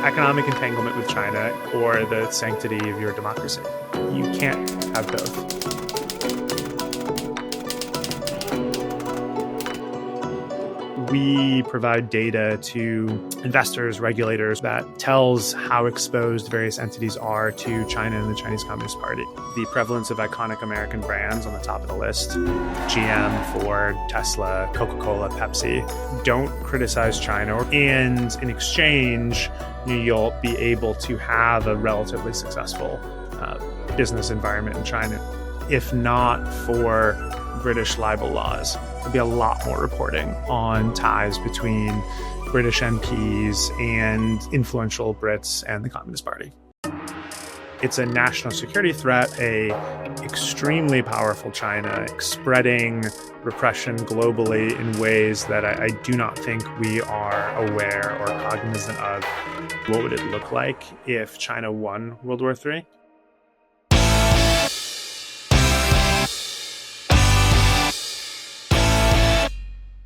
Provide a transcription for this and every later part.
economic entanglement with China or the sanctity of your democracy. You can't have both. We provide data to investors, regulators that tells how exposed various entities are to China and the Chinese Communist Party. The prevalence of iconic American brands on the top of the list, GM, Ford, Tesla, Coca-Cola, Pepsi, don't criticize China. And in exchange, you'll be able to have a relatively successful business environment in China. If not for British libel laws, there'd be a lot more reporting on ties between British MPs and influential Brits and the Communist Party. It's a national security threat, a extremely powerful China spreading repression globally in ways that I do not think we are aware or cognizant of. What would it look like if China won World War III?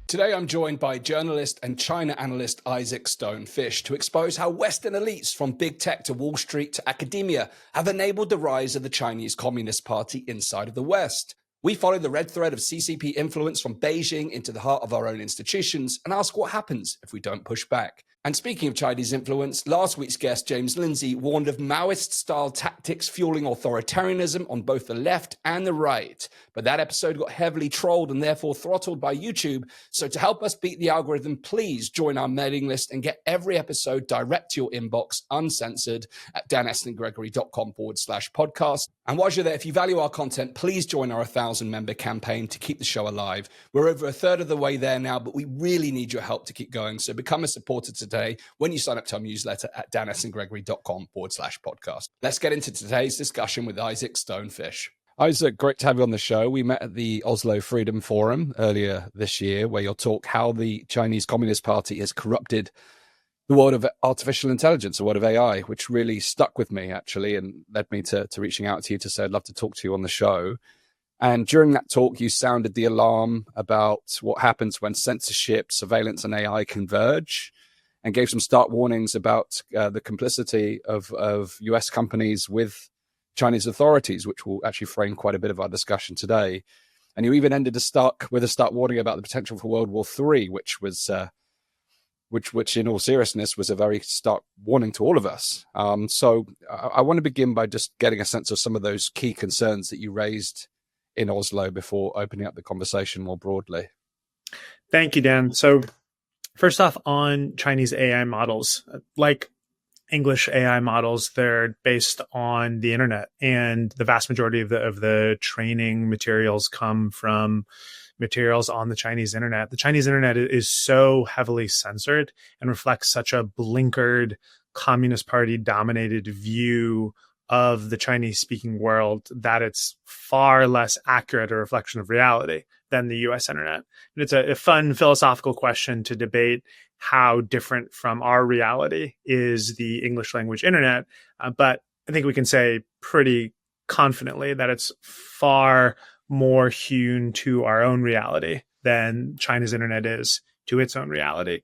Today, I'm joined by journalist and China analyst Isaac Stone-Fish to expose how Western elites from big tech to Wall Street to academia have enabled the rise of the Chinese Communist Party inside of the West. We follow the red thread of CCP influence from Beijing into the heart of our own institutions and ask what happens if we don't push back. And speaking of Chinese influence, last week's guest, James Lindsay, warned of Maoist-style tactics fueling authoritarianism on both the left and the right. But that episode got heavily trolled and therefore throttled by YouTube. So to help us beat the algorithm, please join our mailing list and get every episode direct to your inbox, uncensored, at danastingregory.com/podcast. And while you're there, if you value our content, please join our 1,000-member campaign to keep the show alive. We're over a third of the way there now, but we really need your help to keep going. So become a supporter today when you sign up to our newsletter at danastingregory.com/podcast. Let's get into today's discussion with Isaac Stone-Fish. Isaac, great to have you on the show. We met at the Oslo Freedom Forum earlier this year, where you'll talk how the Chinese Communist Party has corrupted the world of artificial intelligence, the world of AI, which really stuck with me, actually, and led me to reaching out to you to say I'd love to talk to you on the show. And during that talk, you sounded the alarm about what happens when censorship, surveillance, and AI converge, and gave some stark warnings about the complicity of US companies with Chinese authorities, which will actually frame quite a bit of our discussion today. And you even ended with a stark warning about the potential for World War III, which was which in all seriousness was a very stark warning to all of us. So I want to begin by just getting a sense of some of those key concerns that you raised in Oslo before opening up the conversation more broadly. Thank you, Dan. So first off, on Chinese AI models, like English AI models, they're based on the internet, and the vast majority of the training materials come from materials on the Chinese internet. The Chinese internet is so heavily censored and reflects such a blinkered Communist Party dominated view of the Chinese speaking world that it's far less accurate a reflection of reality than the US internet. And it's a fun philosophical question to debate how different from our reality is the English language internet. But I think we can say pretty confidently that it's far more hewn to our own reality than China's internet is to its own reality.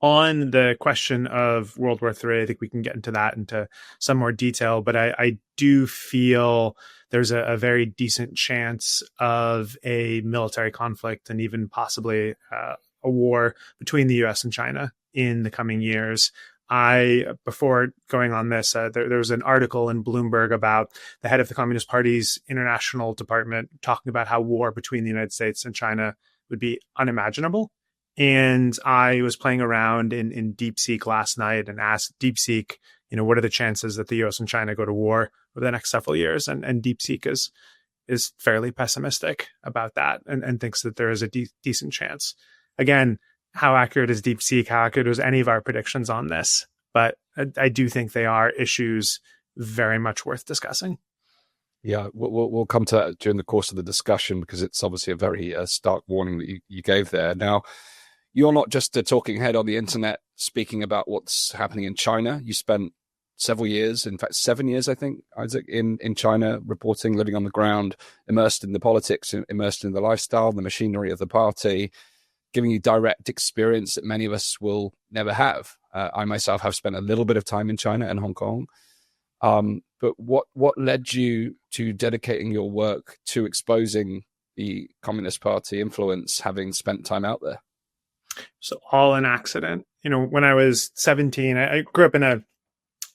On the question of World War III, I think we can get into that into some more detail, but I do feel there's a very decent chance of a military conflict and even possibly a war between the US and China in the coming years. Before going on this, there was an article in Bloomberg about the head of the Communist Party's international department talking about how war between the United States and China would be unimaginable. And I was playing around in DeepSeek last night and asked DeepSeek, what are the chances that the US and China go to war over the next several years? And DeepSeek is fairly pessimistic about that and thinks that there is a decent chance. Again, how accurate is DeepSeek? How accurate was any of our predictions on this? But I do think they are issues very much worth discussing. Yeah, we'll come to that during the course of the discussion because it's obviously a very stark warning that you gave there. Now, you're not just a talking head on the internet speaking about what's happening in China. You spent several years, in fact, 7 years, I think, Isaac, in China, reporting, living on the ground, immersed in the politics, immersed in the lifestyle, the machinery of the party, giving you direct experience that many of us will never have. I myself have spent a little bit of time in China and Hong Kong. But what led you to dedicating your work to exposing the Communist Party influence, having spent time out there? So all an accident. When I was 17, I grew up in a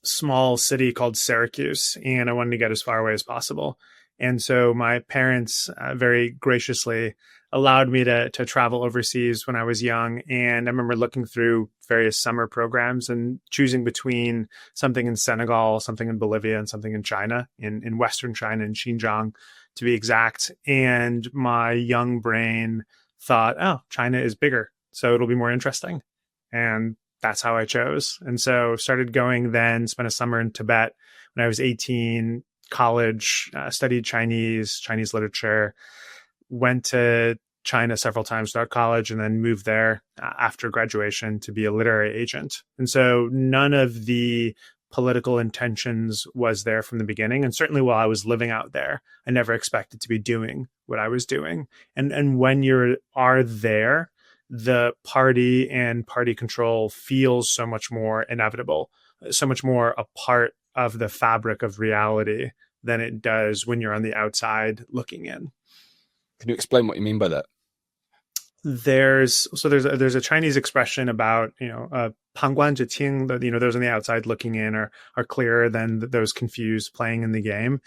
small city called Syracuse, and I wanted to get as far away as possible. And so my parents very graciously allowed me to travel overseas when I was young. And I remember looking through various summer programs and choosing between something in Senegal, something in Bolivia, and something in China, in Western China, in Xinjiang, to be exact. And my young brain thought, oh, China is bigger, so it'll be more interesting. And that's how I chose. And so started going then, spent a summer in Tibet when I was 18, college, studied Chinese literature, went to China several times throughout college, and then moved there after graduation to be a literary agent. And so none of the political intentions was there from the beginning. And certainly while I was living out there, I never expected to be doing what I was doing. And when you are there, the party and party control feels so much more inevitable, so much more a part of the fabric of reality than it does when you're on the outside looking in. Can you explain what you mean by that? There's a Chinese expression about, "旁观者清," those on the outside looking in are clearer than those confused playing in the game.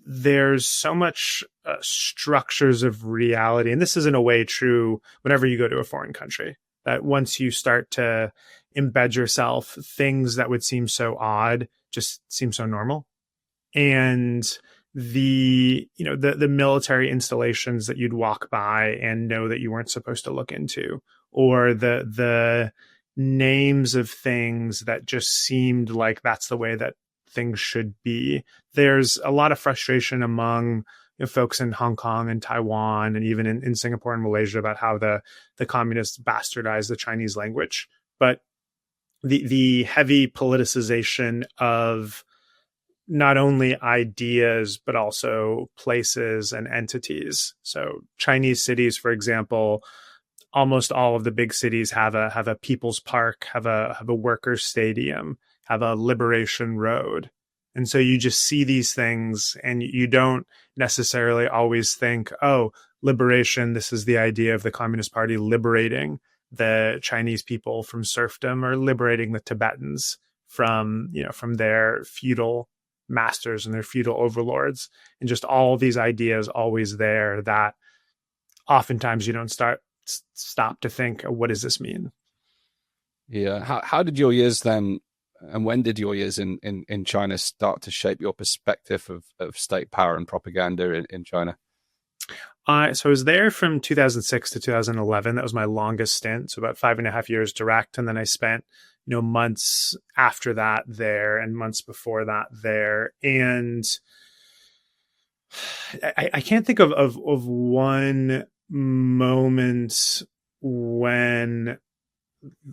There's so much structures of reality, and this is in a way true whenever you go to a foreign country, that once you start to embed yourself, things that would seem so odd just seem so normal. And the military installations that you'd walk by and know that you weren't supposed to look into, or the names of things that just seemed like that's the way that things should be. There's a lot of frustration among folks in Hong Kong and Taiwan and even in Singapore and Malaysia about how the communists bastardized the Chinese language. But the heavy politicization of not only ideas, but also places and entities. So Chinese cities, for example, almost all of the big cities have a people's park, have a workers' stadium, have a Liberation Road. And so you just see these things and you don't necessarily always think, oh, liberation, this is the idea of the Communist Party liberating the Chinese people from serfdom or liberating the Tibetans from their feudal masters and their feudal overlords. And just all these ideas always there that oftentimes you don't stop to think, what does this mean? Yeah. How did your years then, and when did your years in China start to shape your perspective of state power and propaganda in China? So I was there from 2006 to 2011. That was my longest stint, so about 5.5 years direct. And then I spent months after that there and months before that there. And I can't think of one moment when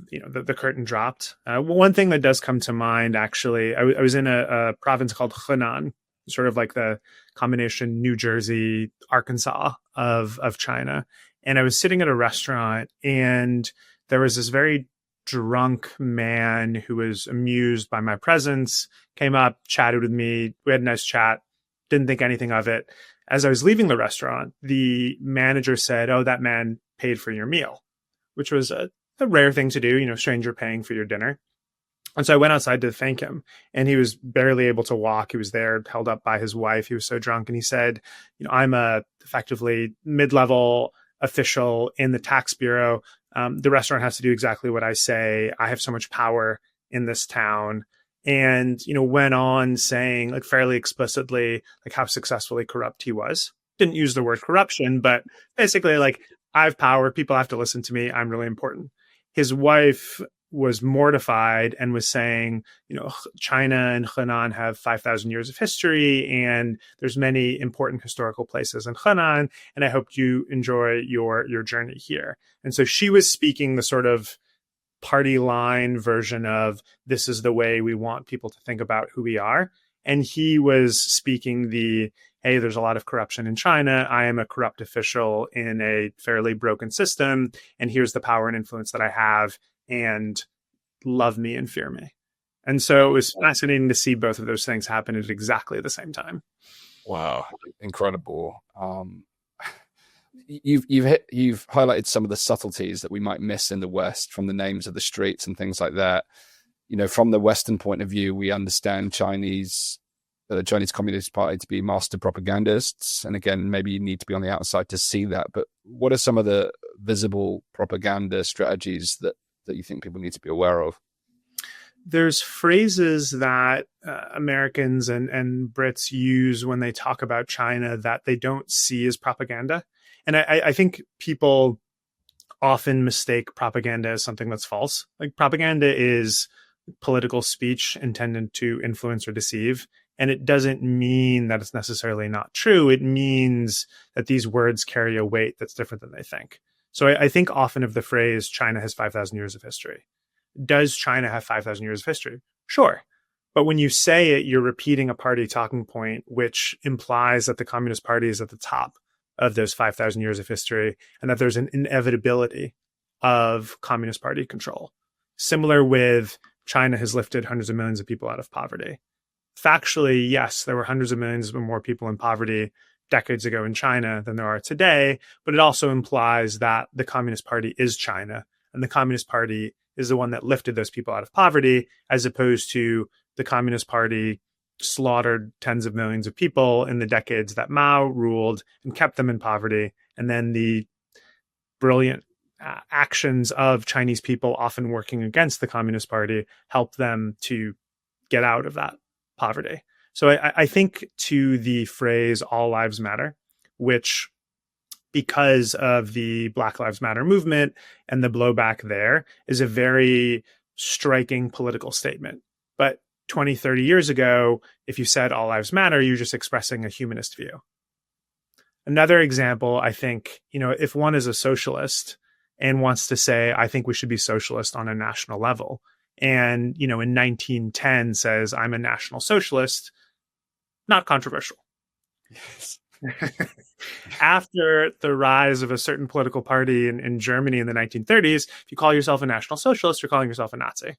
the curtain dropped. One thing that does come to mind, actually, I was in a province called Henan, sort of like the combination New Jersey, Arkansas of China. And I was sitting at a restaurant, and there was this very drunk man who was amused by my presence, came up, chatted with me. We had a nice chat, didn't think anything of it. As I was leaving the restaurant, the manager said, "Oh, that man paid for your meal," which was a rare thing to do, stranger paying for your dinner. And so I went outside to thank him, and he was barely able to walk. He was there held up by his wife. He was so drunk. And he said, "I'm a effectively mid-level official in the tax bureau. The restaurant has to do exactly what I say. I have so much power in this town." And, went on saying, like, fairly explicitly, like, how successfully corrupt he was. Didn't use the word corruption, but basically, like, I have power. People have to listen to me. I'm really important. His wife was mortified and was saying, China and Henan have 5,000 years of history, and there's many important historical places in Henan, and I hope you enjoy your journey here. And so she was speaking the sort of party line version of, this is the way we want people to think about who we are. And he was speaking the, hey, there's a lot of corruption in China. I am a corrupt official in a fairly broken system, and here's the power and influence that I have. And love me and fear me. And so it was fascinating to see both of those things happen at exactly the same time. Wow, incredible. You've highlighted some of the subtleties that we might miss in the West from the names of the streets and things like that. From the Western point of view, we understand the Chinese Communist Party to be master propagandists. And again, maybe you need to be on the outside to see that. But what are some of the visible propaganda strategies that you think people need to be aware of? There's phrases that Americans and Brits use when they talk about China that they don't see as propaganda. And I think people often mistake propaganda as something that's false. Like, propaganda is political speech intended to influence or deceive. And it doesn't mean that it's necessarily not true. It means that these words carry a weight that's different than they think. So I think often of the phrase, China has 5,000 years of history. Does China have 5,000 years of history? Sure. But when you say it, you're repeating a party talking point, which implies that the Communist Party is at the top of those 5,000 years of history, and that there's an inevitability of Communist Party control. Similar with China has lifted hundreds of millions of people out of poverty. Factually, yes, there were hundreds of millions more people in poverty decades ago in China than there are today, but it also implies that the Communist Party is China, and the Communist Party is the one that lifted those people out of poverty, as opposed to the Communist Party slaughtered tens of millions of people in the decades that Mao ruled and kept them in poverty. And then the brilliant actions of Chinese people, often working against the Communist Party, helped them to get out of that poverty. So I think to the phrase all lives matter, which, because of the Black Lives Matter movement and the blowback there, is a very striking political statement. But 20, 30 years ago, if you said all lives matter, you're just expressing a humanist view. Another example, I think, if one is a socialist and wants to say, I think we should be socialist on a national level, and, in 1910 says, I'm a national socialist, not controversial. Yes. After the rise of a certain political party in Germany in the 1930s, if you call yourself a National Socialist, you're calling yourself a Nazi.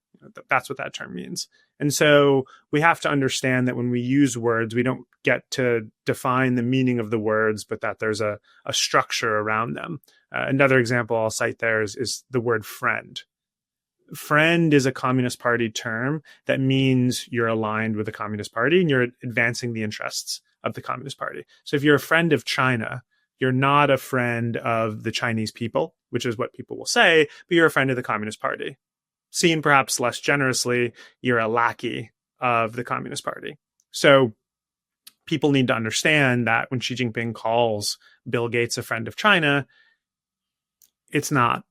That's what that term means. And so we have to understand that when we use words, we don't get to define the meaning of the words, but that there's a structure around them. Another example I'll cite there is the word friend. Friend is a Communist Party term that means you're aligned with the Communist Party and you're advancing the interests of the Communist Party. So if you're a friend of China, you're not a friend of the Chinese people, which is what people will say, but you're a friend of the Communist Party. Seen perhaps less generously, you're a lackey of the Communist Party. So people need to understand that when Xi Jinping calls Bill Gates a friend of China, it's not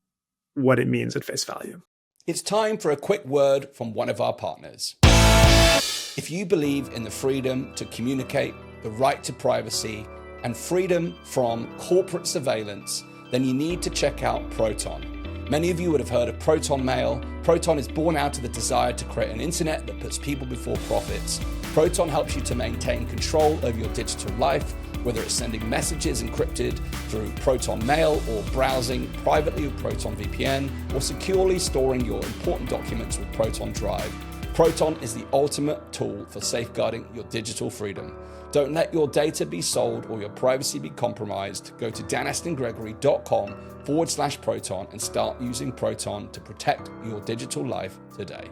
what it means at face value. It's time for a quick word from one of our partners. If you believe in the freedom to communicate, the right to privacy, and freedom from corporate surveillance, then you need to check out Proton. Many of you would have heard of Proton Mail. Proton is born out of the desire to create an internet that puts people before profits. Proton helps you to maintain control over your digital life, whether it's sending messages encrypted through Proton Mail, or browsing privately with Proton VPN, or securely storing your important documents with Proton Drive. Proton is the ultimate tool for safeguarding your digital freedom. Don't let your data be sold or your privacy be compromised. Go to danastingregory.com/Proton and start using Proton to protect your digital life today.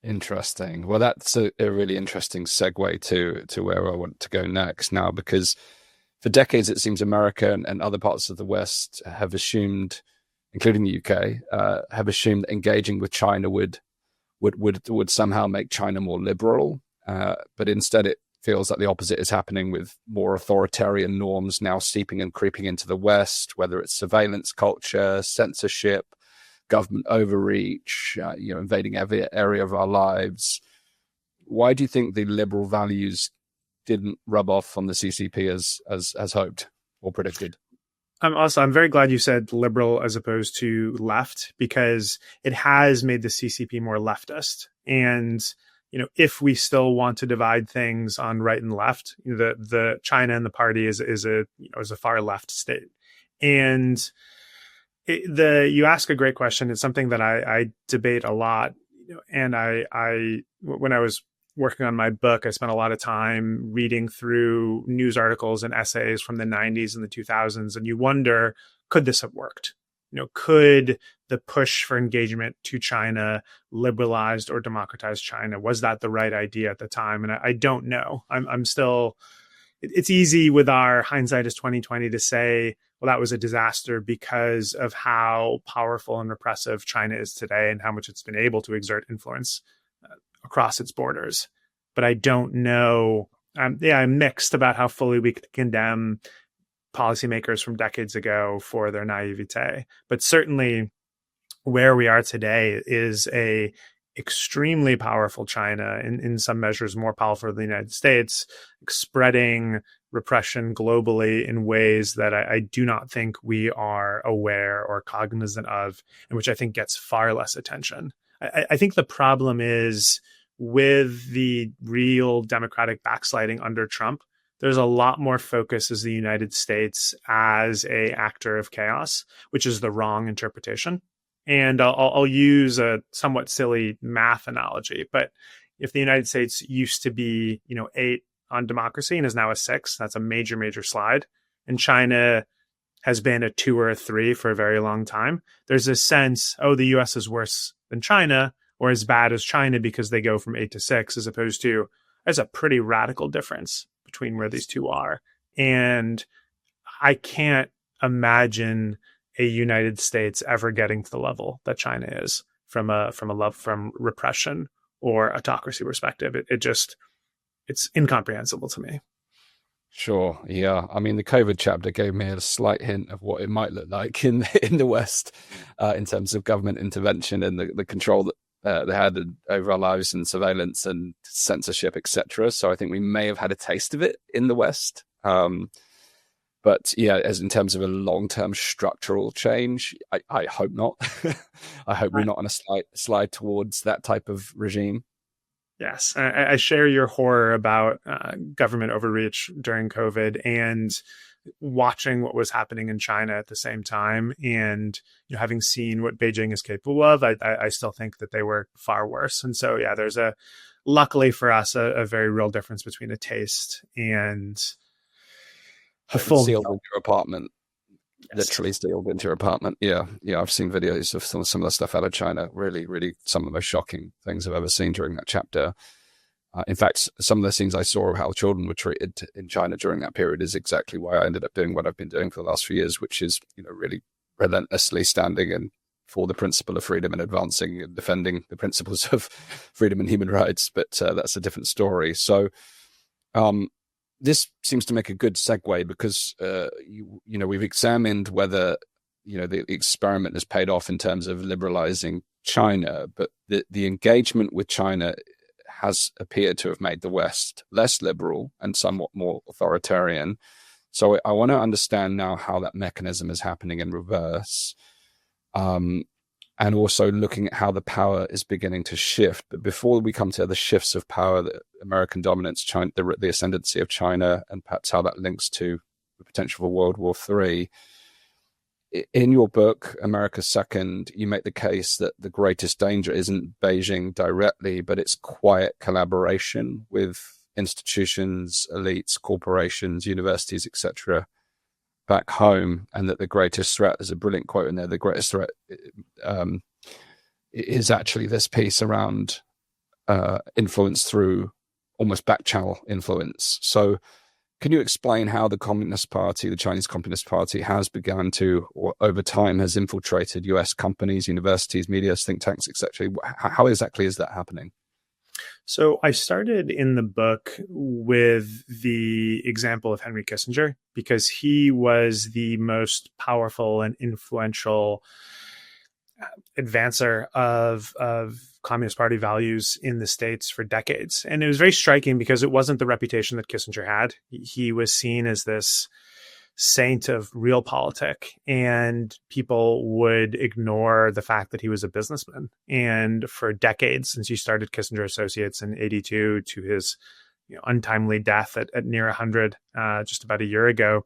Interesting. Well, that's a really interesting segue to where I want to go next now, because for decades, it seems America and other parts of the West have assumed, including the UK, have assumed that engaging with China would somehow make China more liberal. But instead, it feels like the opposite is happening, with more authoritarian norms now seeping and creeping into the West, whether it's surveillance culture, censorship, government overreach, invading every area of our lives. Why do you think the liberal values didn't rub off on the CCP as hoped or predicted? I'm very glad you said liberal as opposed to left, because it has made the CCP more leftist. And, if we still want to divide things on right and left, the China and the party is a far left state. And You ask a great question. It's something that I debate a lot. And when I was working on my book, I spent a lot of time reading through news articles and essays from the 90s and the 2000s. And you wonder, could this have worked? Could the push for engagement to China liberalized or democratized China? Was that the right idea at the time? And I don't know. I'm still, it's easy with our hindsight is 2020 to say, well, that was a disaster because of how powerful and repressive China is today and how much it's been able to exert influence across its borders. But I don't know. I'm mixed about how fully we could condemn policymakers from decades ago for their naivete. But certainly where we are today is a extremely powerful China, in some measures more powerful than the United States, spreading repression globally in ways that I do not think we are aware or cognizant of, and which I think gets far less attention. I think the problem is with the real democratic backsliding under Trump, there's a lot more focus as the United States as a actor of chaos, which is the wrong interpretation. And I'll use a somewhat silly math analogy, but if the United States used to be, 8 on democracy and is now a 6, that's a major, major slide. And China has been a 2 or a 3 for a very long time. There's a sense, the US is worse than China or as bad as China because they go from 8 to 6, as opposed to there's a pretty radical difference between where these two are. And I can't imagine a United States ever getting to the level that China is from repression or autocracy perspective. It's incomprehensible to me. Sure. Yeah. I mean, the COVID chapter gave me a slight hint of what it might look like in the West in terms of government intervention and the control that they had over our lives and surveillance and censorship, etc. So I think we may have had a taste of it in the West. But yeah, as in terms of a long-term structural change, I hope not. I hope we're not on a slide towards that type of regime. Yes, I share your horror about government overreach during COVID and watching what was happening in China at the same time. And having seen what Beijing is capable of, I still think that they were far worse. And so, yeah, there's luckily for us, a very real difference between a taste and a full sealed into your apartment. Yes. Literally sealed into your apartment. Yeah. I've seen videos of some of the stuff out of China. Really, really, some of the most shocking things I've ever seen during that chapter. In fact, some of the scenes I saw of how children were treated in China during that period is exactly why I ended up doing what I've been doing for the last few years, which is, really relentlessly standing and for the principle of freedom and advancing and defending the principles of freedom and human rights. But that's a different story. So, this seems to make a good segue because, we've examined whether, the experiment has paid off in terms of liberalizing China, but the engagement with China has appeared to have made the West less liberal and somewhat more authoritarian. So I want to understand now how that mechanism is happening in reverse, and also looking at how the power is beginning to shift. But before we come to the shifts of power, the American dominance, China, the ascendancy of China, and perhaps how that links to the potential for World War III, in your book, America's Second, you make the case that the greatest danger isn't Beijing directly, but it's quiet collaboration with institutions, elites, corporations, universities, etc., back home, and that the greatest threat, there's a brilliant quote in there, the greatest threat is actually this piece around influence through almost back channel influence. So can you explain how the Communist Party, the Chinese Communist Party, has begun to, or over time has infiltrated US companies, universities, media, think tanks, etc.? How exactly is that happening? So I started in the book with the example of Henry Kissinger because he was the most powerful and influential advancer of Communist Party values in the States for decades. And it was very striking because it wasn't the reputation that Kissinger had. He was seen as this saint of realpolitik, and people would ignore the fact that he was a businessman. And for decades, since he started Kissinger Associates in 82 to his untimely death at near 100 just about a year ago,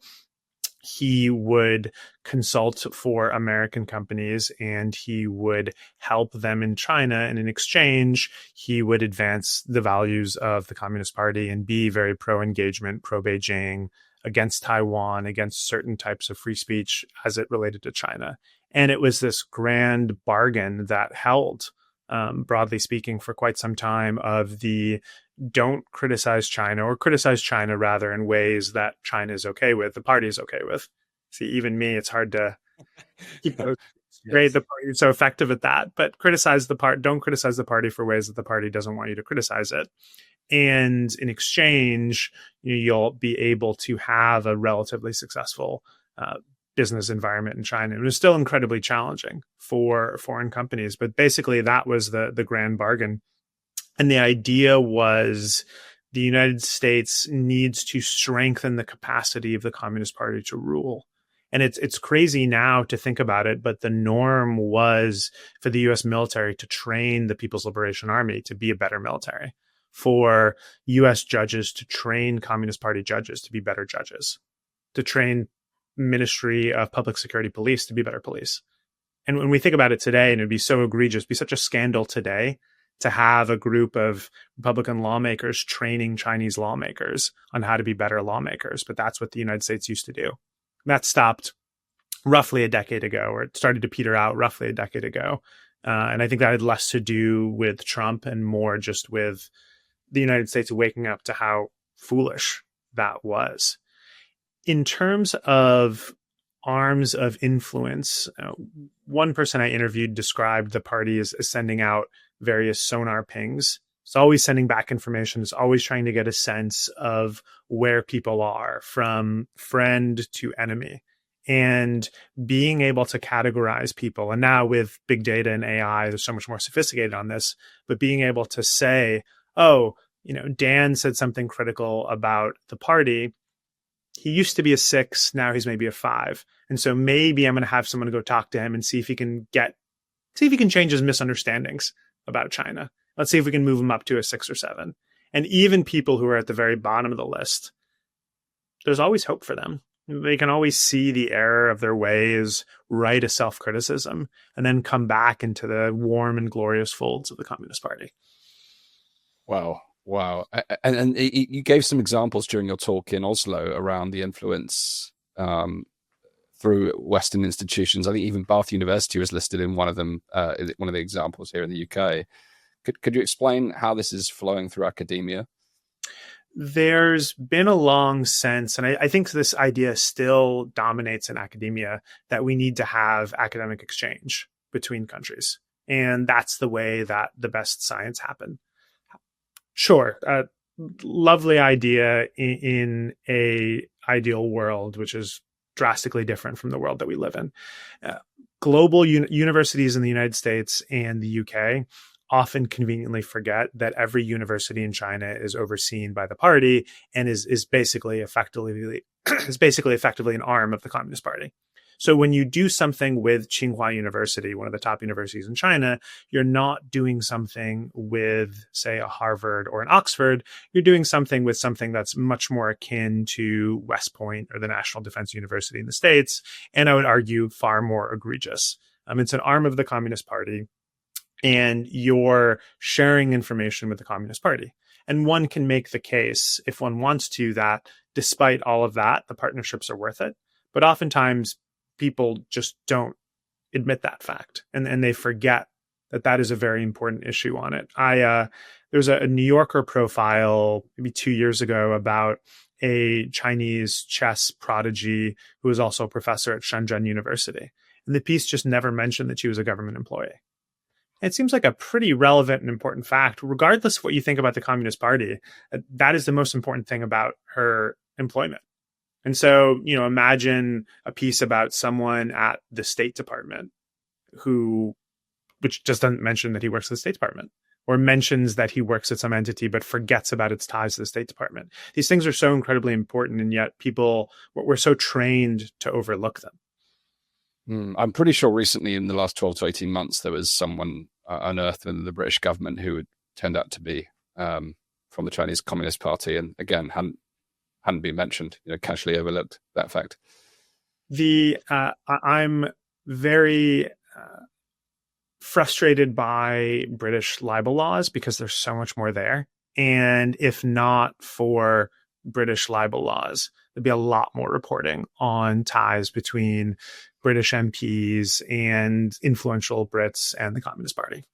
he would consult for American companies and he would help them in China. And in exchange, he would advance the values of the Communist Party and be very pro-engagement, pro-Beijing, against Taiwan, against certain types of free speech as it related to China. And it was this grand bargain that held, broadly speaking, for quite some time, of the don't criticize China, or criticize China rather in ways that China is okay with, the party is okay with. See, even me, it's hard to keep those great. The party is so effective at that, but don't criticize the party for ways that the party doesn't want you to criticize it. And in exchange, you'll be able to have a relatively successful business environment in China. It was still incredibly challenging for foreign companies, but basically that was the grand bargain. And the idea was the United States needs to strengthen the capacity of the Communist Party to rule. And it's crazy now to think about it, but the norm was for the U.S. military to train the People's Liberation Army to be a better military, for U.S. judges to train Communist Party judges to be better judges, to train Ministry of Public Security police to be better police. And when we think about it today, and it'd be so egregious, be such a scandal today to have a group of Republican lawmakers training Chinese lawmakers on how to be better lawmakers. But that's what the United States used to do. That stopped roughly a decade ago, or it started to peter out roughly a decade ago. And I think that had less to do with Trump and more just with the United States waking up to how foolish that was. In terms of arms of influence, one person I interviewed described the party as sending out various sonar pings. It's always sending back information. It's always trying to get a sense of where people are, from friend to enemy, and being able to categorize people. And now with big data and AI, there's so much more sophisticated on this, but being able to say, oh, Dan said something critical about the party. He used to be a 6, now he's maybe a 5. And so maybe I'm going to have someone go talk to him and see if he can change his misunderstandings about China. Let's see if we can move him up to a 6 or 7. And even people who are at the very bottom of the list, there's always hope for them. They can always see the error of their ways, write a self-criticism, and then come back into the warm and glorious folds of the Communist Party. Wow. And you gave some examples during your talk in Oslo around the influence through Western institutions. I think even Bath University was listed in one of them, one of the examples here in the UK. Could you explain how this is flowing through academia? There's been a long sense, and I think this idea still dominates in academia, that we need to have academic exchange between countries. And that's the way that the best science happen. Sure, lovely idea in a ideal world, which is drastically different from the world that we live in. Global universities in the United States and the UK often conveniently forget that every university in China is overseen by the party and is basically effectively an arm of the Communist Party. So when you do something with Tsinghua University, one of the top universities in China, you're not doing something with, say, a Harvard or an Oxford. You're doing something with something that's much more akin to West Point or the National Defense University in the States, and I would argue far more egregious. It's an arm of the Communist Party, and you're sharing information with the Communist Party. And one can make the case, if one wants to, that despite all of that, the partnerships are worth it. But oftentimes, people just don't admit that fact, and they forget that is a very important issue on it. There's a New Yorker profile maybe 2 years ago about a Chinese chess prodigy who was also a professor at Shenzhen University. And the piece just never mentioned that she was a government employee. It seems like a pretty relevant and important fact, regardless of what you think about the Communist Party. That is the most important thing about her employment. And so, imagine a piece about someone at the State Department which just doesn't mention that he works at the State Department, or mentions that he works at some entity but forgets about its ties to the State Department. These things are so incredibly important, and yet we're so trained to overlook them. I'm pretty sure recently in the last 12 to 18 months, there was someone unearthed in the British government who had turned out to be from the Chinese Communist Party, and again, hadn't been mentioned, casually overlooked that fact. I'm very frustrated by British libel laws because there's so much more there. And if not for British libel laws, there'd be a lot more reporting on ties between British MPs and influential Brits and the Communist Party.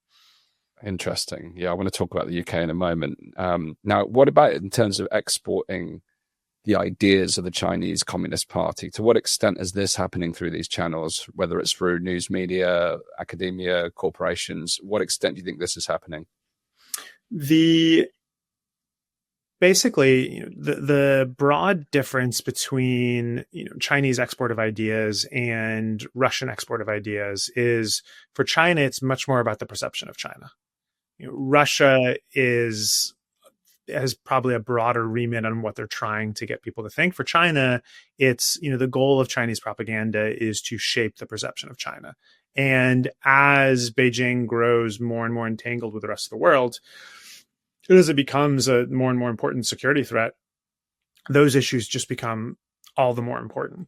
Interesting. Yeah, I want to talk about the UK in a moment. Now, what about in terms of exporting the ideas of the Chinese Communist Party? To what extent is this happening through these channels, whether it's through news media, academia, corporations? What extent do you think this is happening? Basically, the broad difference between Chinese export of ideas and Russian export of ideas is, for China, it's much more about the perception of China. Russia has probably a broader remit on what they're trying to get people to think. For China, it's, the goal of Chinese propaganda is to shape the perception of China. And as Beijing grows more and more entangled with the rest of the world, as it becomes a more and more important security threat, those issues just become all the more important.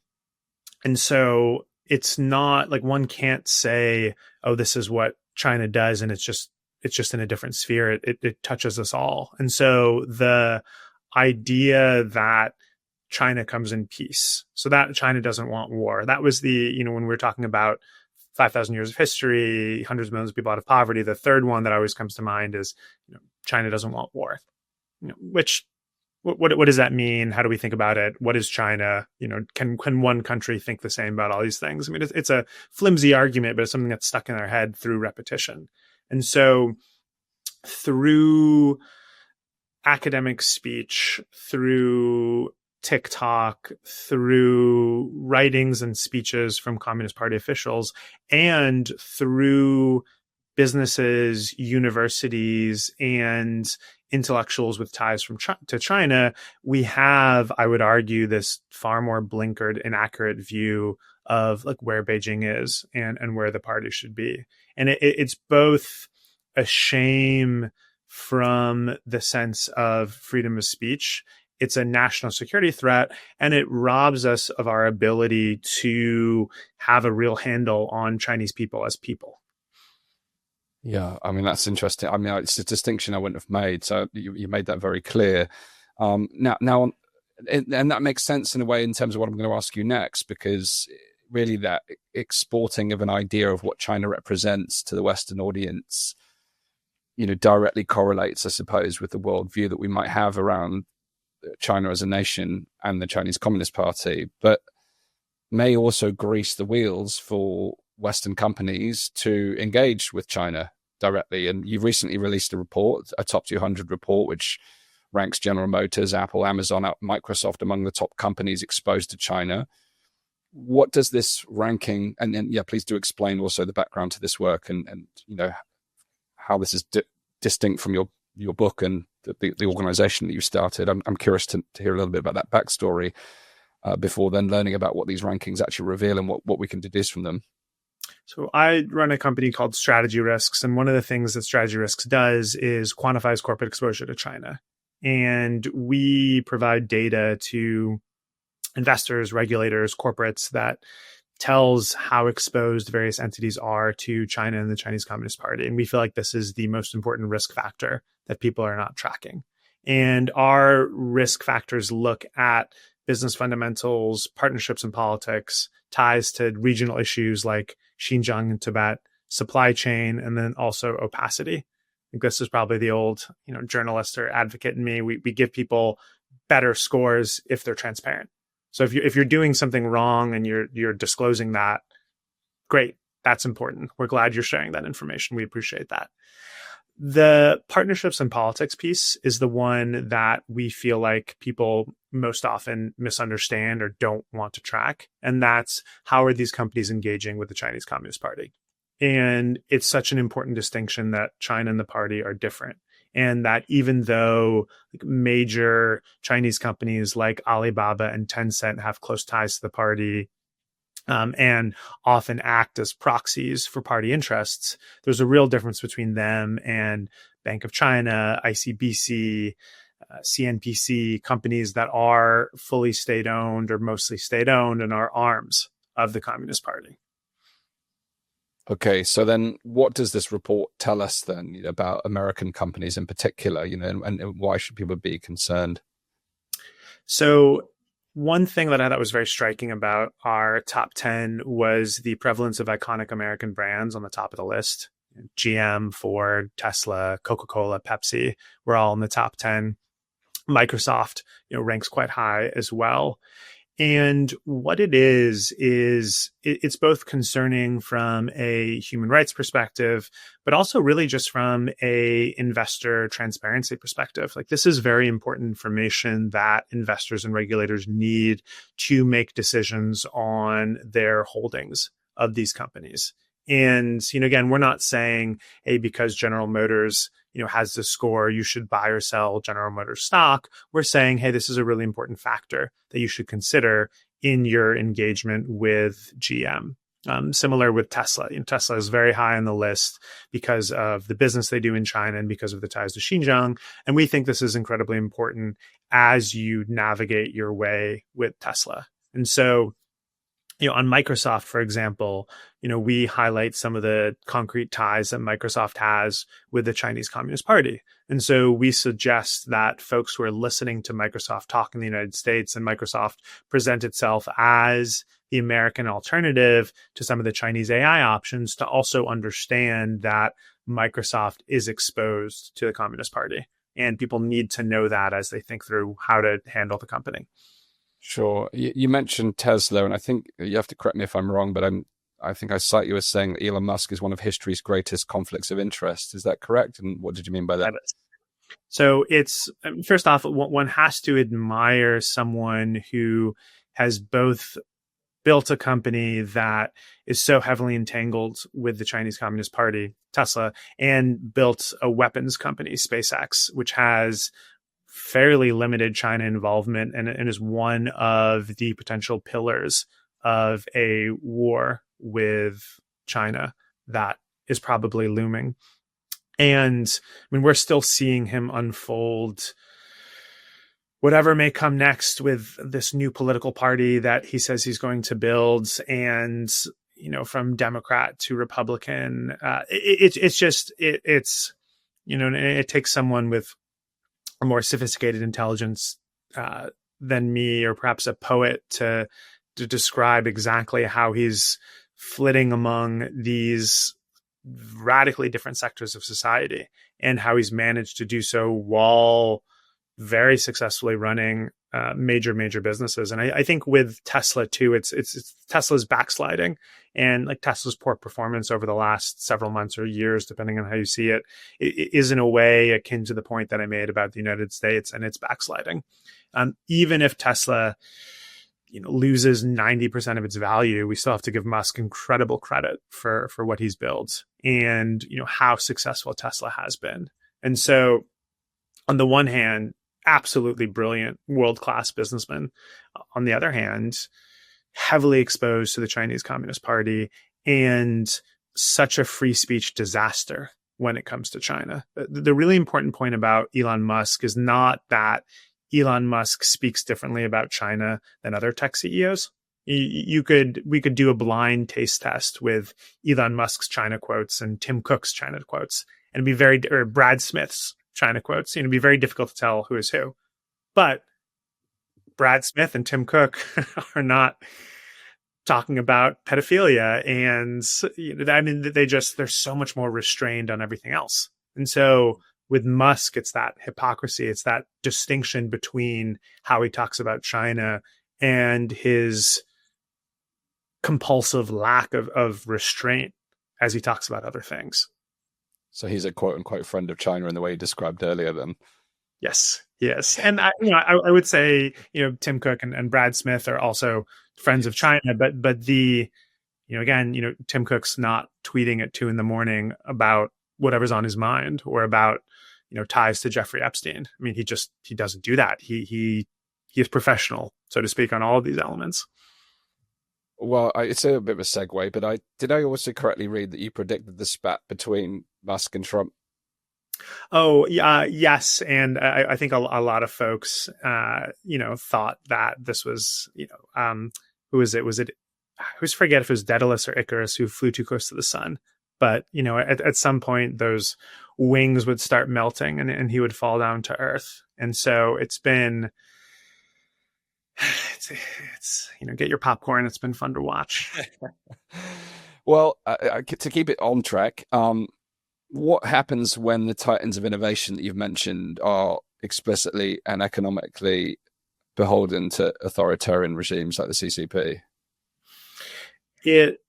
And so it's not like one can't say, oh, this is what China does, and it's just in a different sphere. It touches us all. And so the idea that China comes in peace, so that China doesn't want war, that was when we were talking about 5,000 years of history, hundreds of millions of people out of poverty, the third one that always comes to mind is, China doesn't want war. Which, what does that mean? How do we think about it? What is China? Can one country think the same about all these things? I mean, it's a flimsy argument, but it's something that's stuck in their head through repetition. And so through academic speech, through TikTok, through writings and speeches from Communist Party officials, and through businesses, universities, and intellectuals with ties to China, we have, I would argue, this far more blinkered, inaccurate view of like where Beijing is and where the party should be. And it's both a shame from the sense of freedom of speech. It's a national security threat, and it robs us of our ability to have a real handle on Chinese people as people. Yeah, I mean, that's interesting. I mean, it's a distinction I wouldn't have made. So you made that very clear. Now, and that makes sense in a way in terms of what I'm going to ask you next, because really that exporting of an idea of what China represents to the Western audience, directly correlates, I suppose, with the worldview that we might have around China as a nation and the Chinese Communist Party, but may also grease the wheels for Western companies to engage with China directly. And you've recently released a top 200 report, which ranks General Motors, Apple, Amazon, Microsoft among the top companies exposed to China. What does this ranking, and please do explain also the background to this work and how this is distinct from your book and the organization that you started. I'm curious to hear a little bit about that backstory before then learning about what these rankings actually reveal and what we can deduce from them. So I run a company called Strategy Risks, and one of the things that Strategy Risks does is quantifies corporate exposure to China. And we provide data to investors, regulators, corporates that tells how exposed various entities are to China and the Chinese Communist Party. And we feel like this is the most important risk factor that people are not tracking. And our risk factors look at business fundamentals, partnerships and politics, ties to regional issues like Xinjiang and Tibet, supply chain, and then also opacity. I think this is probably the old, journalist or advocate in me. We give people better scores if they're transparent. So if you're doing something wrong and you're disclosing that, great, that's important. We're glad you're sharing that information. We appreciate that. The partnerships and politics piece is the one that we feel like people most often misunderstand or don't want to track. And that's, how are these companies engaging with the Chinese Communist Party? And it's such an important distinction that China and the party are different. And that even though major Chinese companies like Alibaba and Tencent have close ties to the party, and often act as proxies for party interests, there's a real difference between them and Bank of China, ICBC, CNPC, companies that are fully state-owned or mostly state-owned and are arms. of the Communist Party. Okay, so then what does this report tell us then about American companies in particular, and why should people be concerned? So one thing that I thought was very striking about our top 10 was the prevalence of iconic American brands on the top of the list. GM, Ford, Tesla, Coca-Cola, Pepsi were all in the top 10. Microsoft, ranks quite high as well. And what it is it's both concerning from a human rights perspective, but also really just from a investor transparency perspective. Like, this is very important information that investors and regulators need to make decisions on their holdings of these companies. And, again, we're not saying, hey, because General Motors, has this score, you should buy or sell General Motors stock. We're saying, hey, this is a really important factor that you should consider in your engagement with GM. Similar with Tesla. Tesla is very high on the list because of the business they do in China and because of the ties to Xinjiang. And we think this is incredibly important as you navigate your way with Tesla. And so, on Microsoft, for example, we highlight some of the concrete ties that Microsoft has with the Chinese Communist Party. And so we suggest that folks who are listening to Microsoft talk in the United States and Microsoft present itself as the American alternative to some of the Chinese AI options to also understand that Microsoft is exposed to the Communist Party. And people need to know that as they think through how to handle the company. Sure. You mentioned Tesla, and I think you have to correct me if I'm wrong, but I think I cite you as saying that Elon Musk is one of history's greatest conflicts of interest. Is that correct? And what did you mean by that? So it's, first off, one has to admire someone who has both built a company that is so heavily entangled with the Chinese Communist Party, Tesla, and built a weapons company, SpaceX, which has fairly limited China involvement and is one of the potential pillars of a war with China that is probably looming. And we're still seeing him unfold whatever may come next with this new political party that he says he's going to build. And, from Democrat to Republican, it takes someone with a more sophisticated intelligence than me, or perhaps a poet, to describe exactly how he's flitting among these radically different sectors of society and how he's managed to do so while very successfully running major businesses. And I think with Tesla too, it's Tesla's backsliding, and like Tesla's poor performance over the last several months or years, depending on how you see it, is in a way akin to the point that I made about the United States and its backsliding. Even if Tesla, loses 90% of its value, we still have to give Musk incredible credit for what he's built and, how successful Tesla has been. And so, on the one hand, absolutely brilliant, world-class businessman. On the other hand, heavily exposed to the Chinese Communist Party and such a free speech disaster when it comes to China. The really important point about Elon Musk is not that Elon Musk speaks differently about China than other tech CEOs. We could do a blind taste test with Elon Musk's China quotes and Tim Cook's China quotes, and or Brad Smith's China quotes. It'd be very difficult to tell who is who. But Brad Smith and Tim Cook are not talking about pedophilia, and they're so much more restrained on everything else. And so with Musk, it's that hypocrisy, it's that distinction between how he talks about China and his compulsive lack of restraint as he talks about other things. So he's a quote unquote friend of China in the way you described earlier then. Yes. And I would say, Tim Cook and Brad Smith are also friends of China, but Tim Cook's not tweeting at 2 a.m. about whatever's on his mind or about, ties to Jeffrey Epstein. I mean, he doesn't do that. He is professional, so to speak, on all of these elements. Well, it's a bit of a segue, but did I also correctly read that you predicted the spat between Musk and Trump? Oh, yeah, yes. And I think a lot of folks, thought that this was, who is it? Was it I always forget if it was Daedalus or Icarus who flew too close to the sun. But, at some point, those wings would start melting and he would fall down to Earth. And so it's been, get your popcorn. It's been fun to watch. Well, to keep it on track, what happens when the titans of innovation that you've mentioned are explicitly and economically beholden to authoritarian regimes like the CCP? It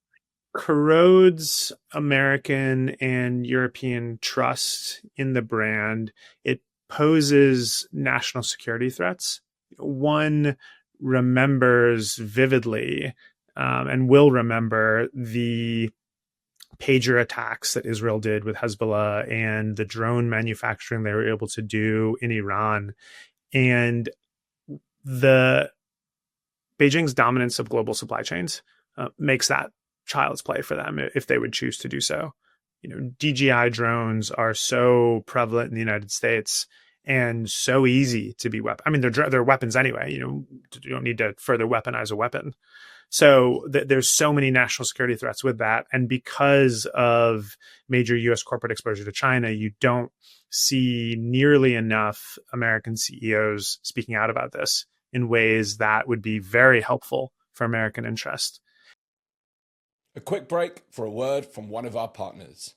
corrodes American and European trust in the brand. It poses national security threats. One remembers vividly and will remember the pager attacks that Israel did with Hezbollah and the drone manufacturing they were able to do in Iran. And the Beijing's dominance of global supply chains makes that child's play for them if they would choose to do so. DJI drones are so prevalent in the United States and so easy to be I mean, they're weapons anyway. You don't need to further weaponize a weapon. So there's so many national security threats with that. And because of major U.S. corporate exposure to China, you don't see nearly enough American CEOs speaking out about this in ways that would be very helpful for American interest. A quick break for a word from one of our partners.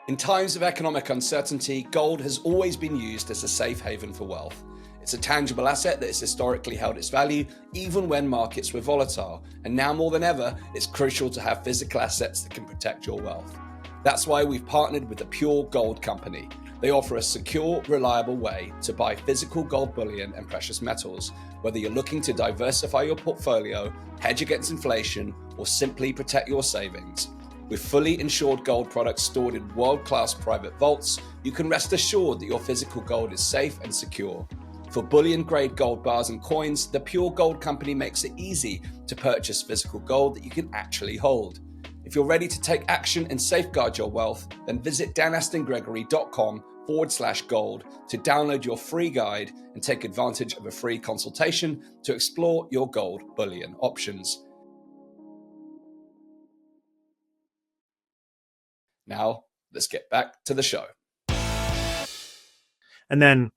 In times of economic uncertainty, gold has always been used as a safe haven for wealth. It's a tangible asset that has historically held its value even when markets were volatile. And now more than ever, it's crucial to have physical assets that can protect your wealth. That's why we've partnered with the Pure Gold Company. They offer a secure, reliable way to buy physical gold bullion and precious metals, whether you're looking to diversify your portfolio, hedge against inflation, or simply protect your savings. With fully insured gold products stored in world-class private vaults, you can rest assured that your physical gold is safe and secure. For bullion-grade gold bars and coins, the Pure Gold Company makes it easy to purchase physical gold that you can actually hold. If you're ready to take action and safeguard your wealth, then visit danastingregory.com/gold to download your free guide and take advantage of a free consultation to explore your gold bullion options. Now, let's get back to the show. And then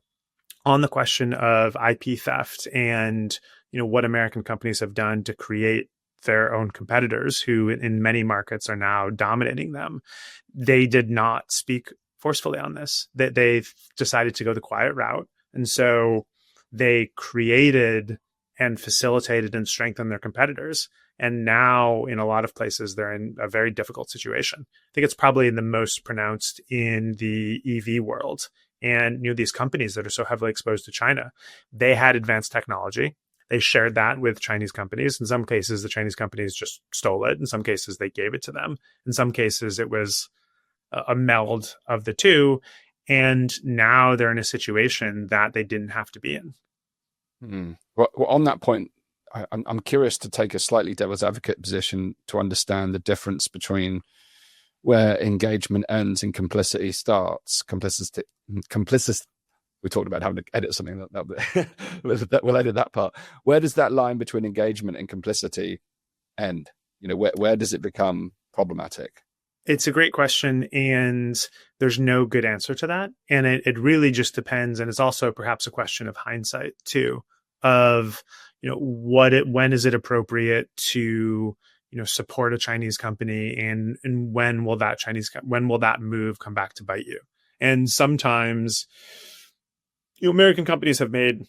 on the question of IP theft and what American companies have done to create their own competitors who in many markets are now dominating them, they did not speak forcefully on this. They decided to go the quiet route. And so they created and facilitated and strengthened their competitors. And now in a lot of places, they're in a very difficult situation. I think it's probably the most pronounced in the EV world. And these companies that are so heavily exposed to China, they had advanced technology. They shared that with Chinese companies. In some cases, the Chinese companies just stole it. In some cases, they gave it to them. In some cases, it was a meld of the two. And now they're in a situation that they didn't have to be in. Well, on that point, I'm curious to take a slightly devil's advocate position to understand the difference between where engagement ends and complicity starts. Complicity. We talked about having to edit something that we'll edit that part. Where does that line between engagement and complicity end? Where does it become problematic? It's a great question, and there's no good answer to that. And it really just depends. And it's also perhaps a question of hindsight too, of when is it appropriate to support a Chinese company, and when will that move come back to bite you? And sometimes American companies have made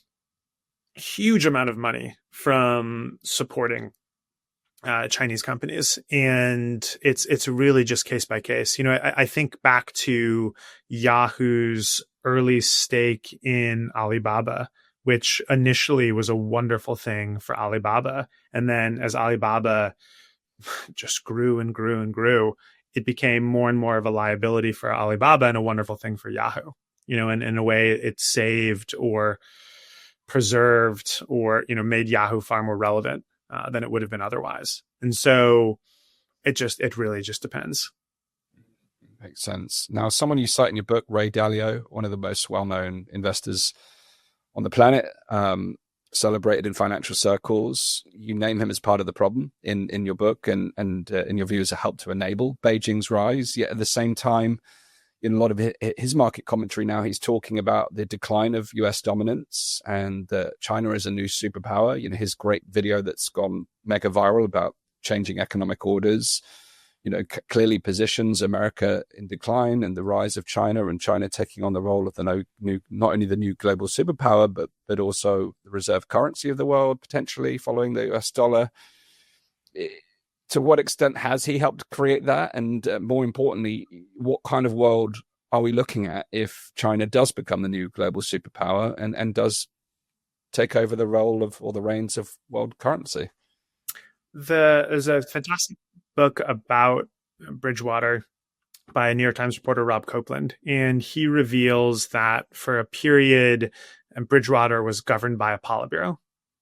a huge amount of money from supporting Chinese companies, and it's really just case by case. I think back to Yahoo's early stake in Alibaba, which initially was a wonderful thing for Alibaba, and then as Alibaba just grew and grew and grew, it became more and more of a liability for Alibaba and a wonderful thing for Yahoo. And in a way, it saved or preserved or made Yahoo far more relevant than it would have been otherwise. And so it really just depends. Makes sense. Now, someone you cite in your book, Ray Dalio, one of the most well-known investors on the planet, celebrated in financial circles. You name him as part of the problem in your book, and in your view as a help to enable Beijing's rise. Yet at the same time, in a lot of his market commentary now, he's talking about the decline of US dominance and that China is a new superpower. His great video that's gone mega viral about changing economic orders, clearly positions America in decline and the rise of China, and China taking on the role of the new, not only the new global superpower, but also the reserve currency of the world, potentially following the US dollar. To what extent has he helped create that? And more importantly, what kind of world are we looking at if China does become the new global superpower and does take over the role of, or the reins of, world currency? There's a fantastic book about Bridgewater by a New York Times reporter, Rob Copeland, and he reveals that for a period, Bridgewater was governed by a Politburo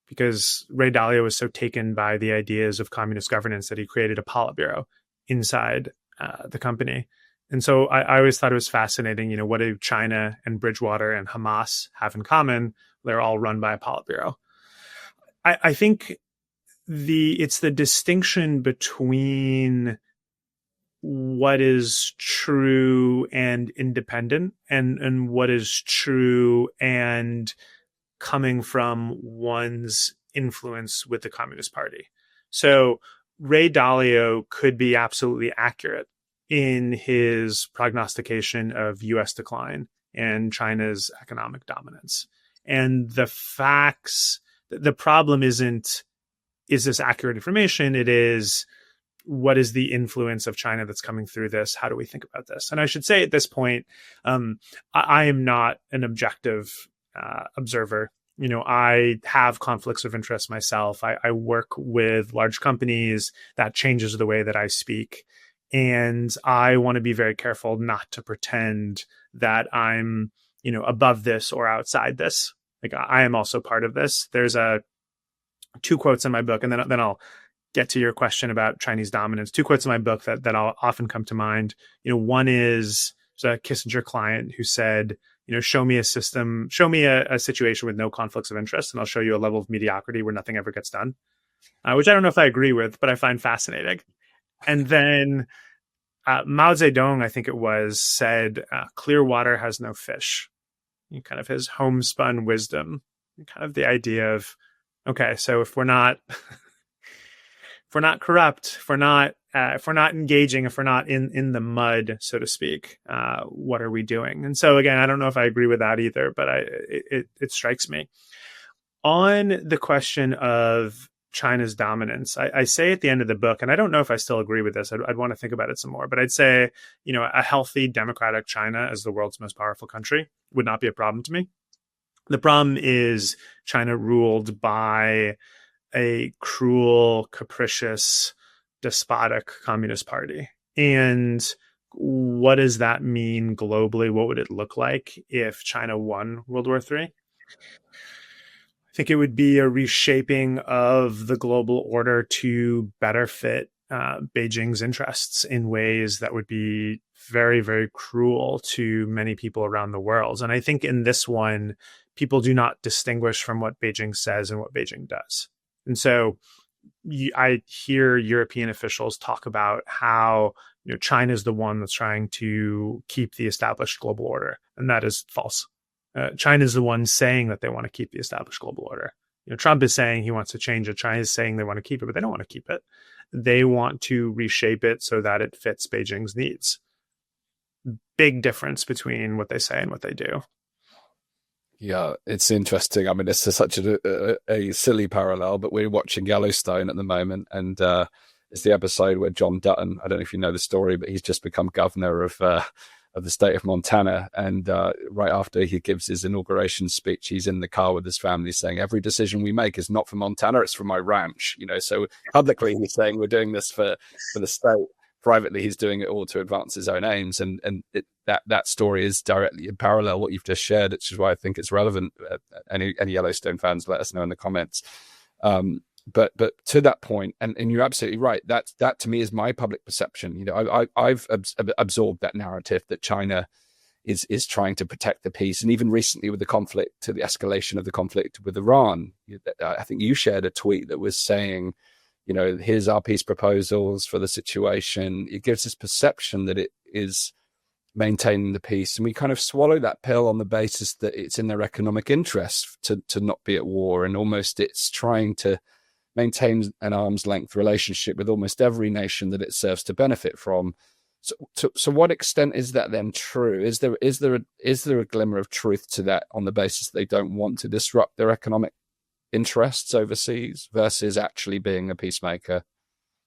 because Ray Dalio was so taken by the ideas of communist governance that he created a Politburo inside the company. And so I always thought it was fascinating, what do China and Bridgewater and Hamas have in common? They're all run by a Politburo. I think it's the distinction between what is true and independent and what is true and coming from one's influence with the Communist Party. So Ray Dalio could be absolutely accurate in his prognostication of US decline and China's economic dominance. And the facts, the problem isn't, is this accurate information? It is, what is the influence of China that's coming through this? How do we think about this? And I should say at this point, I am not an objective observer. I have conflicts of interest myself. I work with large companies. That changes the way that I speak. And I want to be very careful not to pretend that I'm, above this or outside this. Like, I am also part of this. There's two quotes in my book, and then I'll get to your question about Chinese dominance. Two quotes in my book that I'll often come to mind. One is a Kissinger client who said, show me a system, show me a situation with no conflicts of interest, and I'll show you a level of mediocrity where nothing ever gets done, which I don't know if I agree with, but I find fascinating. And then Mao Zedong, I think it was, said, clear water has no fish. Kind of his homespun wisdom, kind of the idea of, okay, so if we're not corrupt, if we're not engaging, if we're not in the mud, so to speak, what are we doing? And so again, I don't know if I agree with that either, but it strikes me. On the question of China's dominance, I say at the end of the book, and I don't know if I still agree with this, I'd want to think about it some more, but I'd say, a healthy democratic China as the world's most powerful country would not be a problem to me. The problem is China ruled by a cruel, capricious, despotic communist party. And what does that mean globally? What would it look like if China won World War III? I think it would be a reshaping of the global order to better fit Beijing's interests in ways that would be very, very cruel to many people around the world. And I think in this one, people do not distinguish from what Beijing says and what Beijing does. And so I hear European officials talk about how China is the one that's trying to keep the established global order. And that is false. China is the one saying that they want to keep the established global order. Trump is saying he wants to change it. China is saying they want to keep it, but they don't want to keep it. They want to reshape it so that it fits Beijing's needs. Big difference between what they say and what they do. Yeah, it's interesting. I mean, this is such a silly parallel, but we're watching Yellowstone at the moment, and it's the episode where John Dutton, I don't know if you know the story, but he's just become governor of the state of Montana. And right after he gives his inauguration speech, he's in the car with his family saying, every decision we make is not for Montana, it's for my ranch. So publicly he's saying we're doing this for the state. Privately, he's doing it all to advance his own aims, and that story is directly in parallel what you've just shared, which is why I think it's relevant. Any Yellowstone fans, let us know in the comments. But to that point, and you're absolutely right. That to me is my public perception. I've absorbed that narrative that China is trying to protect the peace. And even recently with the conflict, to the escalation of the conflict with Iran, I think you shared a tweet that was saying, here's our peace proposals for the situation. It gives this perception that it is maintaining the peace. And we kind of swallow that pill on the basis that it's in their economic interest to not be at war. And almost it's trying to maintain an arm's length relationship with almost every nation that it serves to benefit from. So what extent is that then true? Is there a glimmer of truth to that on the basis they don't want to disrupt their economic interests overseas versus actually being a peacemaker?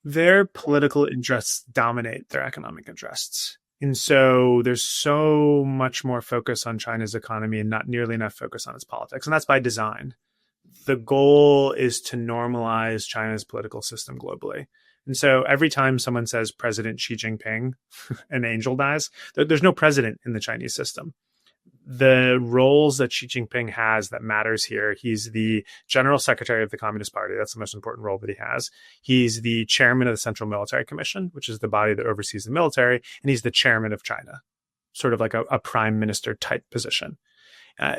Their political interests dominate their economic interests. And so there's so much more focus on China's economy and not nearly enough focus on its politics. And that's by design. The goal is to normalize China's political system globally. And so every time someone says President Xi Jinping, an angel dies, there's no president in the Chinese system. The roles that Xi Jinping has that matters here, he's the general secretary of the Communist Party. That's the most important role that he has. He's the chairman of the Central Military Commission, which is the body that oversees the military. And he's the chairman of China, sort of like a prime minister type position.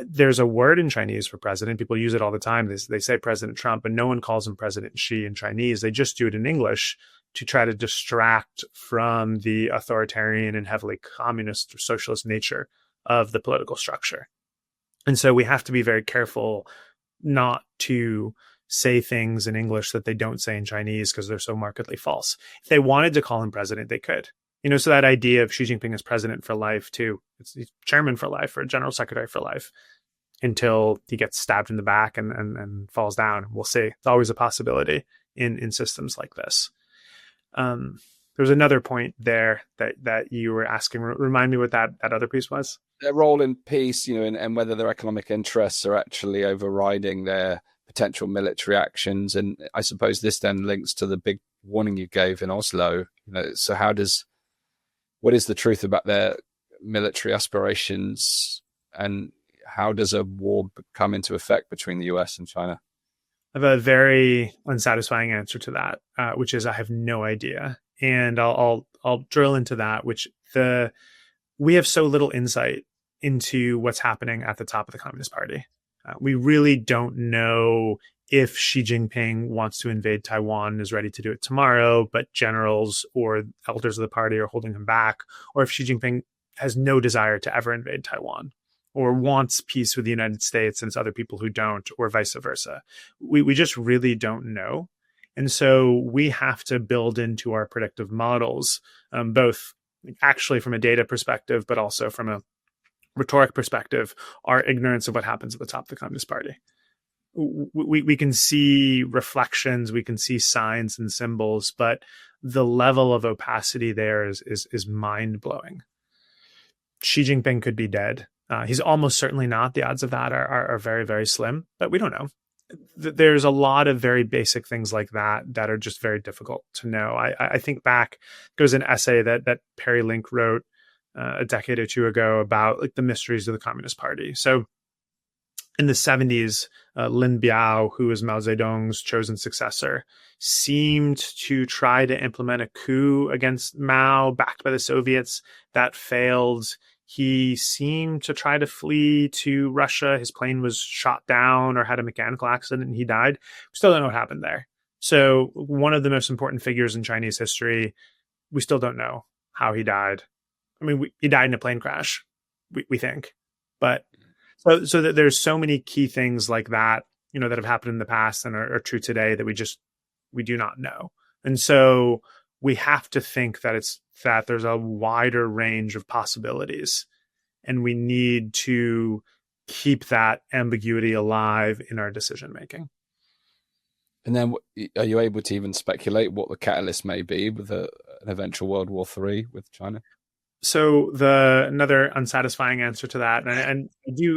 There's a word in Chinese for president. People use it all the time. They say President Trump, but no one calls him President Xi in Chinese. They just do it in English to try to distract from the authoritarian and heavily communist or socialist nature of the political structure. And so we have to be very careful not to say things in English that they don't say in Chinese because they're so markedly false. If they wanted to call him president, they could. So that idea of Xi Jinping as president for life, too. He's chairman for life or general secretary for life until he gets stabbed in the back and falls down. We'll see. It's always a possibility in systems like this. There's another point there that you were asking. Remind me what that other piece was. Their role in peace, and whether their economic interests are actually overriding their potential military actions. And I suppose this then links to the big warning you gave in Oslo. So what is the truth about their military aspirations, and how does a war come into effect between the US and China? I have a very unsatisfying answer to that, which is I have no idea. And I'll drill into that, we have so little insight into what's happening at the top of the Communist Party. We really don't know if Xi Jinping wants to invade Taiwan and is ready to do it tomorrow, but generals or elders of the party are holding him back, or if Xi Jinping has no desire to ever invade Taiwan or wants peace with the United States and it's other people who don't, or vice versa. We just really don't know. And so we have to build into our predictive models, both actually from a data perspective, but also from a rhetoric perspective, our ignorance of what happens at the top of the Communist Party. We can see reflections, we can see signs and symbols, but the level of opacity there is mind-blowing. Xi Jinping could be dead. He's almost certainly not. The odds of that are very, very slim, but we don't know. There's a lot of very basic things like that are just very difficult to know. I think back, there's an essay that Perry Link wrote a decade or two ago about like the mysteries of the Communist Party. So in the 70s, Lin Biao, who was Mao Zedong's chosen successor, seemed to try to implement a coup against Mao, backed by the Soviets. That failed. He seemed to try to flee to Russia. His plane was shot down or had a mechanical accident and he died. We still don't know what happened there. So one of the most important figures in Chinese history, we still don't know how he died. I mean, he died in a plane crash, we think. But so that there's so many key things like that, that have happened in the past and are true today that we do not know. And so we have to think that there's a wider range of possibilities, and we need to keep that ambiguity alive in our decision making. And then are you able to even speculate what the catalyst may be with an eventual World War III with China? So another unsatisfying answer to that, and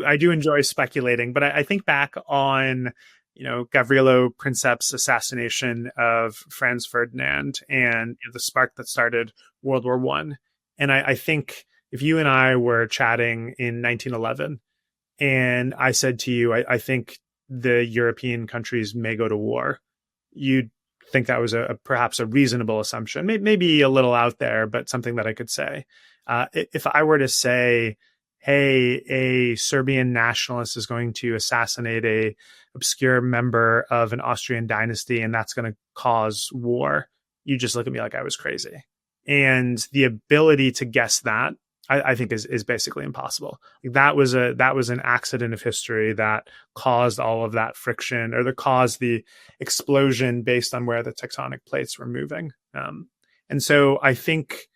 I do enjoy speculating, but I think back on Gavrilo Princip's assassination of Franz Ferdinand and the spark that started World War I. And I think if you and I were chatting in 1911 and I said to you, I think the European countries may go to war, you'd think that was perhaps a reasonable assumption, maybe a little out there, but something that I could say. If I were to say hey, a Serbian nationalist is going to assassinate a obscure member of an Austrian dynasty, and that's going to cause war, you just look at me like I was crazy. And the ability to guess that, I think is basically impossible. That was an accident of history that caused all of that friction, or that caused the explosion based on where the tectonic plates were moving. And so I think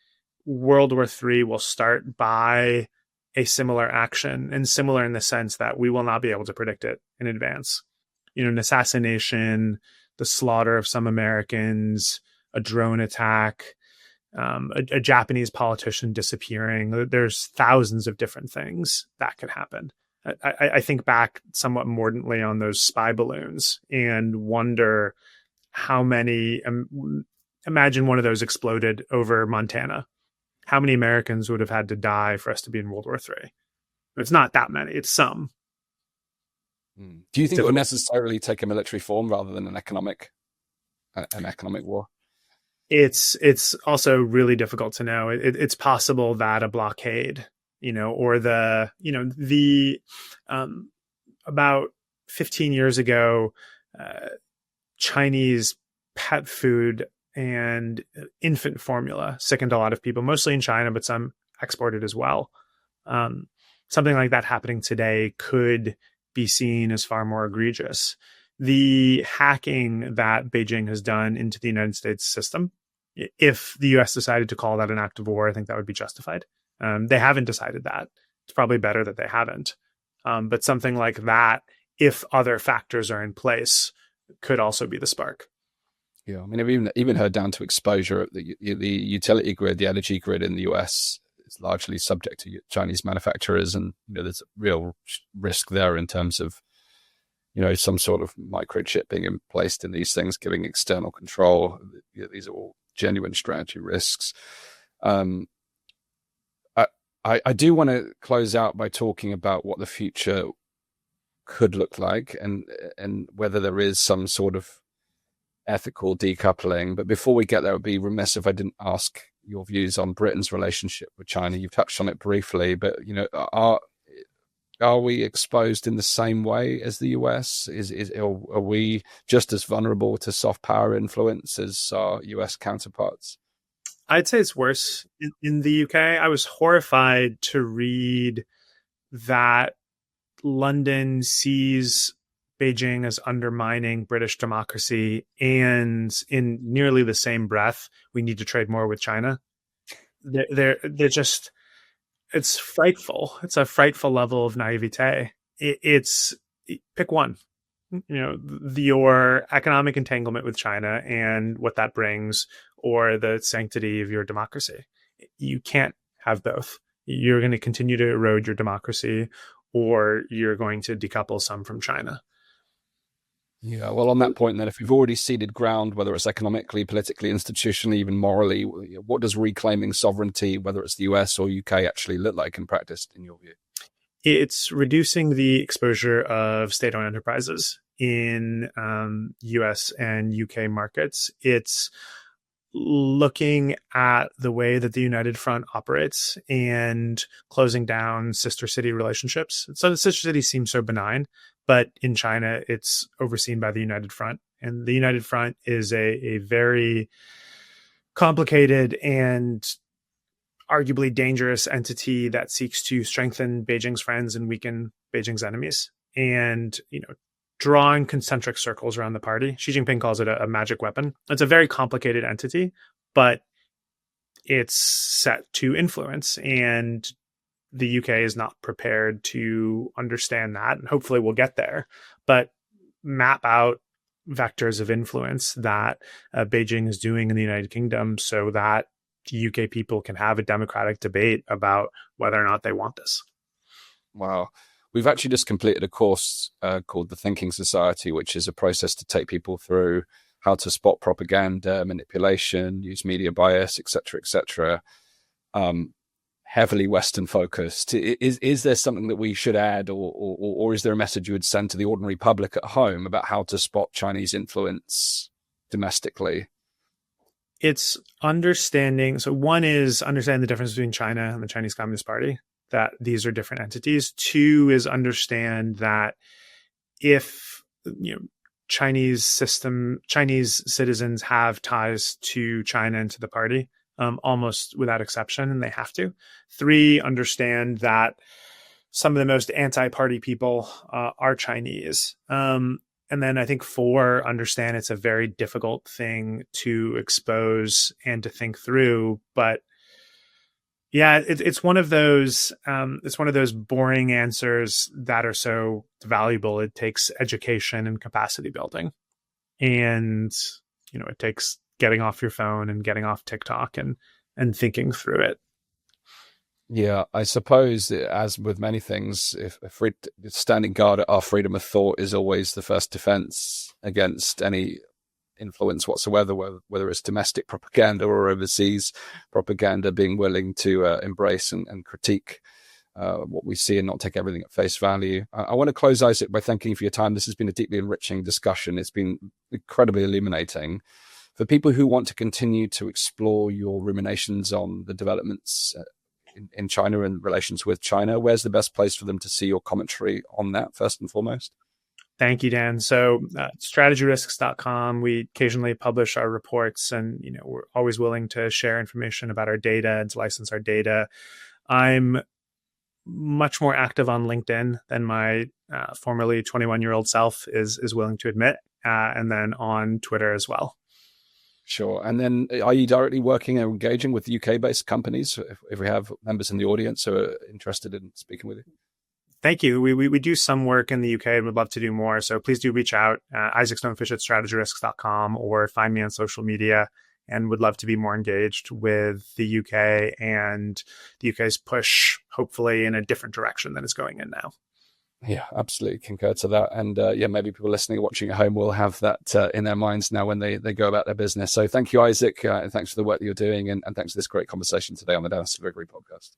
World War III will start by a similar action, and similar in the sense that we will not be able to predict it in advance. An assassination, the slaughter of some Americans, a drone attack, a Japanese politician disappearing. There's thousands of different things that could happen. I think back somewhat mordantly on those spy balloons and wonder how many, imagine one of those exploded over Montana. How many Americans would have had to die for us to be in World War III? It's not that many. It's some. Do you think it would necessarily take a military form rather than an economic war? It's also really difficult to know. It's possible that a blockade, or about 15 years ago, Chinese pet food and infant formula sickened a lot of people, mostly in China, but some exported as well. Something like that happening today could be seen as far more egregious. The hacking that Beijing has done into the United States system, if the US decided to call that an act of war, I think that would be justified. They haven't decided that. It's probably better that they haven't. But something like that, if other factors are in place, could also be the spark. Yeah, I mean, I've even heard down to exposure. The utility grid, the energy grid in the US is largely subject to Chinese manufacturers, and there's a real risk there in terms of some sort of microchip being placed in these things, giving external control. These are all genuine strategy risks. I do want to close out by talking about what the future could look like, and whether there is some sort of ethical decoupling. But before we get there, it would be remiss if I didn't ask your views on Britain's relationship with China. You've touched on it briefly, but are we exposed in the same way as the US? Are we just as vulnerable to soft power influence as our US counterparts? I'd say it's worse in the UK. I was horrified to read that London sees Beijing as undermining British democracy, and in nearly the same breath, we need to trade more with China. They're just, it's frightful. It's a frightful level of naivete. It's pick one. Your economic entanglement with China and what that brings, or the sanctity of your democracy. You can't have both. You're going to continue to erode your democracy, or you're going to decouple some from China. Yeah, well, on that point, then, if we've already ceded ground, whether it's economically, politically, institutionally, even morally, what does reclaiming sovereignty, whether it's the US or UK, actually look like in practice, in your view? It's reducing the exposure of state-owned enterprises in US and UK markets. It's looking at the way that the United Front operates and closing down sister city relationships. So the sister city seems so benign, but in China, it's overseen by the United Front. And the United Front is a very complicated and arguably dangerous entity that seeks to strengthen Beijing's friends and weaken Beijing's enemies. And, drawing concentric circles around the party. Xi Jinping calls it a magic weapon. It's a very complicated entity, but it's set to influence, and the UK is not prepared to understand that. And hopefully we'll get there, but map out vectors of influence that Beijing is doing in the United Kingdom so that UK people can have a democratic debate about whether or not they want this. Wow. We've actually just completed a course called The Thinking Society, which is a process to take people through how to spot propaganda, manipulation, use media bias, etc., heavily Western focused. Is there something that we should add, or is there a message you would send to the ordinary public at home about how to spot Chinese influence domestically? It's understanding. So one is understanding the difference between China and the Chinese Communist Party. that these are different entities. Two is understand that if Chinese citizens have ties to China and to the party, almost without exception, and they have to. Three, understand that some of the most anti-party people are Chinese. And then I think four, understand it's a very difficult thing to expose and to think through. But yeah, it's one of those boring answers that are so valuable. It takes education and capacity building, and it takes getting off your phone and getting off TikTok and thinking through it. Yeah, I suppose as with many things, if standing guard at our freedom of thought is always the first defense against any influence whatsoever, whether it's domestic propaganda or overseas propaganda, being willing to embrace and critique what we see and not take everything at face value. I want to close, Isaac, by thanking you for your time. This has been a deeply enriching discussion. It's been incredibly illuminating. For people who want to continue to explore your ruminations on the developments in China and relations with China, where's the best place for them to see your commentary on that, first and foremost? Thank you, Dan. So strategyrisks.com, we occasionally publish our reports, and we're always willing to share information about our data and to license our data. I'm much more active on LinkedIn than my formerly 21-year-old self is willing to admit, and then on Twitter as well. Sure. And then are you directly working or engaging with UK-based companies, if we have members in the audience who are interested in speaking with you? Thank you. We do some work in the UK and would love to do more. So please do reach out, isaacstonefish@strategyrisks.com, or find me on social media, and would love to be more engaged with the UK and the UK's push, hopefully in a different direction than it's going in now. Yeah, absolutely concur to that. And maybe people listening or watching at home will have that in their minds now when they go about their business. So thank you, Isaac, and thanks for the work that you're doing, and thanks for this great conversation today on the Astin-Gregory podcast.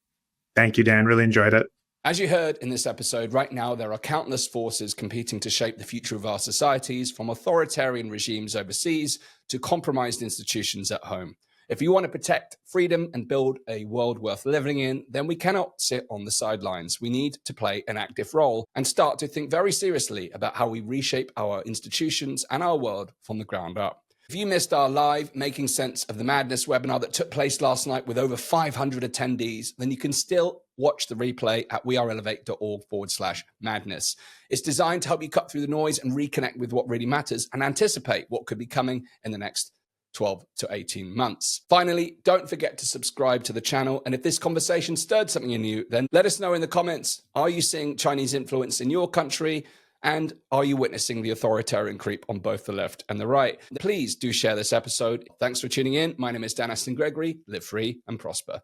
Thank you, Dan. Really enjoyed it. As you heard in this episode, right now there are countless forces competing to shape the future of our societies, from authoritarian regimes overseas to compromised institutions at home. If you want to protect freedom and build a world worth living in, then we cannot sit on the sidelines. We need to play an active role and start to think very seriously about how we reshape our institutions and our world from the ground up. If you missed our live Making Sense of the Madness webinar that took place last night with over 500 attendees, then you can still watch the replay at weareelevate.org/madness. It's designed to help you cut through the noise and reconnect with what really matters and anticipate what could be coming in the next 12 to 18 months. Finally, don't forget to subscribe to the channel. And if this conversation stirred something in you, then let us know in the comments. Are you seeing Chinese influence in your country? And are you witnessing the authoritarian creep on both the left and the right? Please do share this episode. Thanks for tuning in. My name is Dan Astin-Gregory. Live free and prosper.